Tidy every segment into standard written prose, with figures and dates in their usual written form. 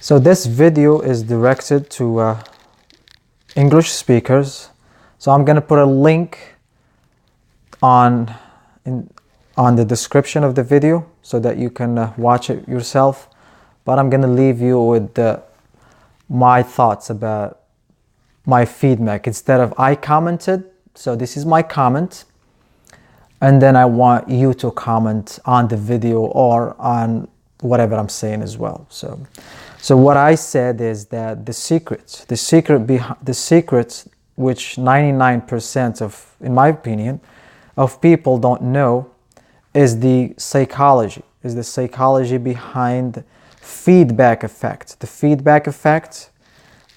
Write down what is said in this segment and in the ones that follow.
So this video is directed to English speakers. So I'm gonna put a link on the description of the video so that you can watch it yourself. But I'm gonna leave you with my thoughts about my feedback instead of I commented. So this is my comment, and then I want you to comment on the video or on whatever I'm saying as well. So what I said is that the secret which 99% of, in my opinion, of people don't know is the psychology behind feedback effect. The feedback effect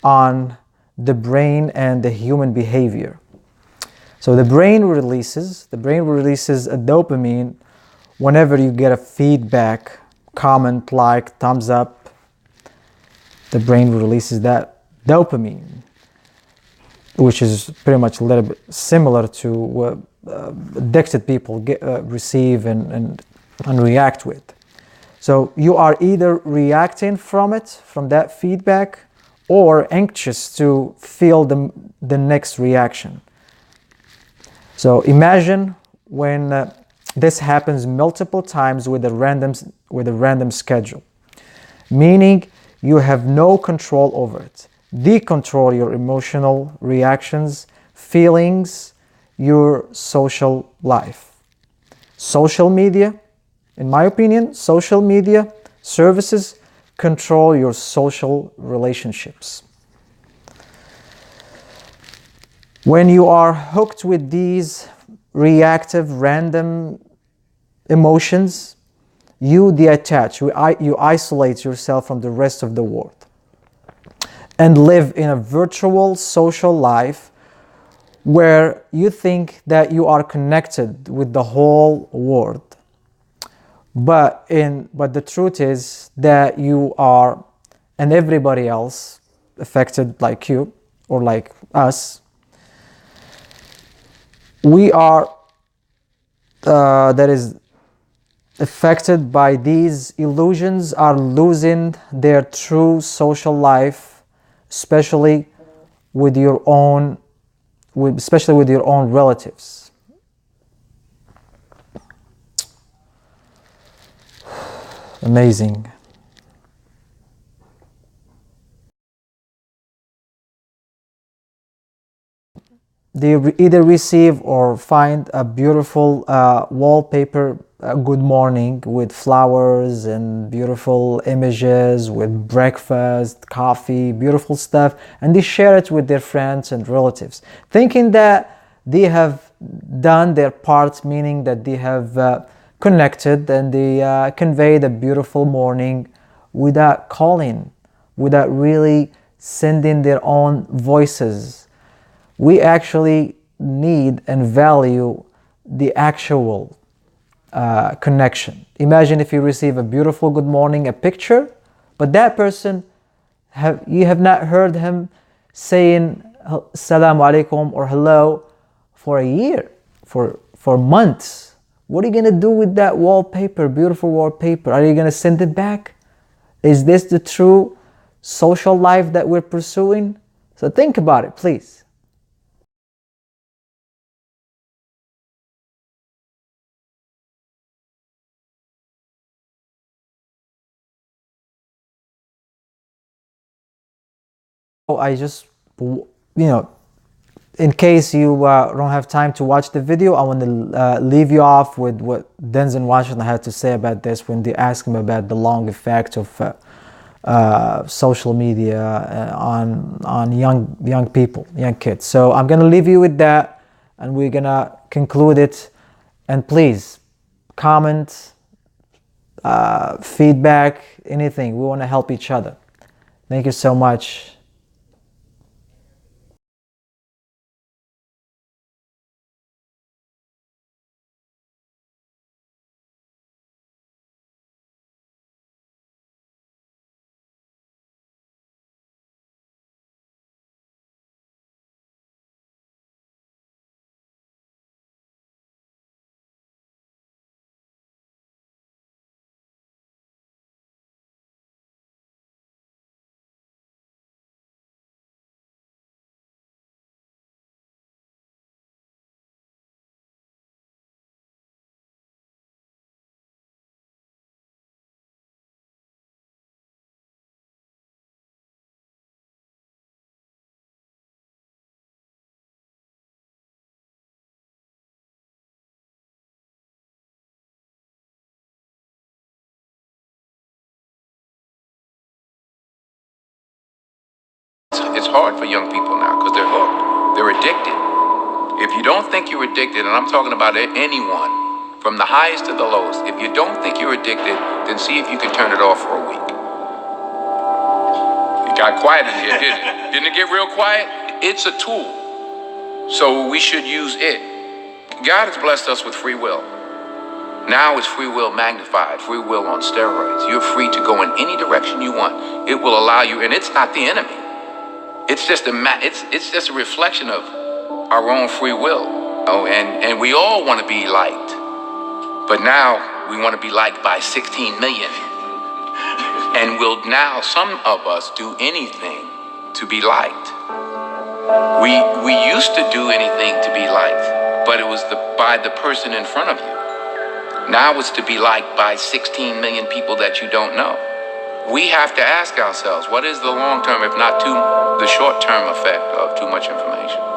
on the brain and the human behavior. So the brain releases a dopamine whenever you get a feedback, comment, like, thumbs up. The brain releases that dopamine, which is pretty much a little bit similar to what addicted people receive and react with. So you are either reacting from that feedback, or anxious to feel the next reaction. So imagine when this happens multiple times with a random schedule, meaning you have no control over it. Decontrol your emotional reactions, feelings, your social life. Social media, in my opinion, social media services control your social relationships. When you are hooked with these reactive, random emotions, you detach, you isolate yourself from the rest of the world and live in a virtual social life where you think that you are connected with the whole world. But the truth is that you are, and everybody else affected like you or like us, we are that is affected by these illusions, are losing their true social life, especially with your own relatives. Amazing. They either receive or find a beautiful wallpaper, good morning, with flowers and beautiful images, with breakfast, coffee, beautiful stuff, and they share it with their friends and relatives, thinking that they have done their part, meaning that they have connected and they conveyed a beautiful morning without calling, without really sending their own voices. We actually need and value the actual connection. Imagine if you receive a beautiful good morning, a picture, but that person, you have not heard him saying Assalamu alaikum or hello for a year, for months. What are you going to do with that wallpaper, beautiful wallpaper? Are you going to send it back? Is this the true social life that we're pursuing? So think about it, please. I just, in case you don't have time to watch the video, I want to leave you off with what Denzel Washington had to say about this when they asked him about the long effect of social media on young people, young kids. So I'm gonna leave you with that, and we're gonna conclude it. And please comment, feedback, anything. We want to help each other. Thank you so much. it's hard for young people now because they're hooked. They're addicted. If you don't think you're addicted, and I'm talking about anyone, from the highest to the lowest, if you don't think you're addicted, then see if you can turn it off for a week. It got quiet in here, didn't it? Didn't it get real quiet? It's a tool. So we should use it. God has blessed us with free will. Now it's free will magnified, free will on steroids. You're free to go in any direction you want. It will allow you, and it's not the enemy. It's just a reflection of our own free will. Oh, and we all want to be liked. But now we want to be liked by 16 million. And will now some of us do anything to be liked? We used to do anything to be liked, but it was by the person in front of you. Now it's to be liked by 16 million people that you don't know. We have to ask ourselves, what is the long-term, if not the short-term effect of too much information?